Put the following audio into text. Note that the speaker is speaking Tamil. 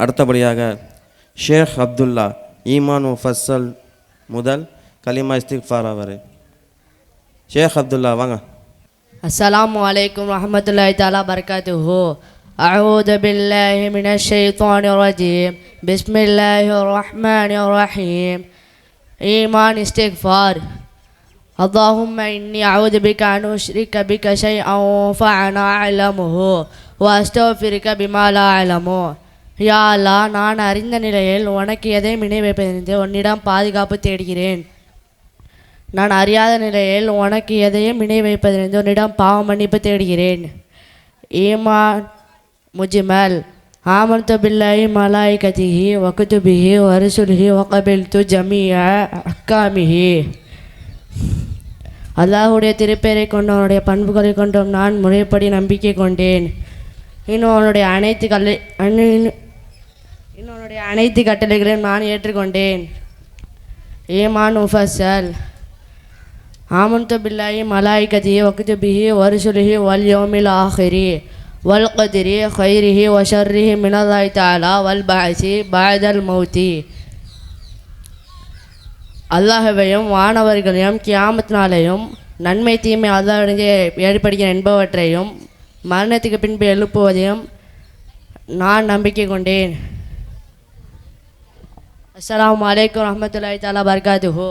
அடுத்தபடியாக ஷேக் அப்துல்லா ஈமான் முஃபஸ்ஸல் முதல் கலிமா இஸ்திக்ஃபார் அவர். ஷேக் அப்துல்லா வாங்க. அஸ்ஸலாமு அலைக்கும் ரஹ்மத்துல்லாஹி தஆலா பரகாத்துஹு. அஊது பில்லாஹி மினஷ் ஷைத்தானிர் ரஜீம். பிஸ்மில்லாஹிர் ரஹ்மானிர் ரஹீம். ஈமான் இஸ்திக்ஃபார். அல்லாஹும்ம இன்னி அஊது பிக அன் உஷ்ரிக பிக ஷைஅன் ஃபஅனா அஅலமுஹு வ அஸ்தக்ஃபிருக பிமா லா அஅலமு. யா அல்லாஹ், நான் அறிந்த நிலையில் உனக்கு எதையும் இணை வைப்பதிலிருந்து உன்னிடம் பாதுகாப்பு தேடுகிறேன். நான் அறியாத நிலையில் உனக்கு எதையும் இணை வைப்பதிலிருந்து உன்னிடம் பாவ மன்னிப்பு தேடுகிறேன். ஈமான் முஜ்மல். ஆமன்து பில்லாஹி மலாயிகத்திஹி வ குதுபிஹி வ ருசுலிஹி வ கபில்து ஜமீஅ அஹ்காமிஹி. அல்லாஹ்வுடைய திருப்பெயரை கொண்டு அவனுடைய பண்புகளை கொண்டும் நான் முறைப்படி நம்பிக்கை கொண்டேன். இன்னும் அவனுடைய அனைத்து கட்டளைகளையும் நான் ஏற்றுக்கொண்டேன். ஈமான் முஃபஸ்ஸல். ஆமன்து பில்லாஹி மலாயிகத்திஹி வ குதுபிஹி வ ருசுலிஹி வல் யௌமில் ஆஹிரி வல் கத்ரி கைரிஹி வ ஷர்ரிஹி மினல்லாஹி தஆலா வல் பஅஸி பஅதல் மௌத்தி. அல்லாஹ்வையும் வானவர்களையும் கியாமத் நாளையும் நன்மை தீமை அல்லாஹ்விடமிருந்து ஏற்படுகிற என்பவற்றையும் மரணத்துக்கு பின்பு எழுப்புவதையும் நான் நம்பிக்கை கொண்டேன். அஸ்ஸலாமு அலைக்கும் ரஹ்மத்துல்லாஹி தஆலா பரகாத்துஹு.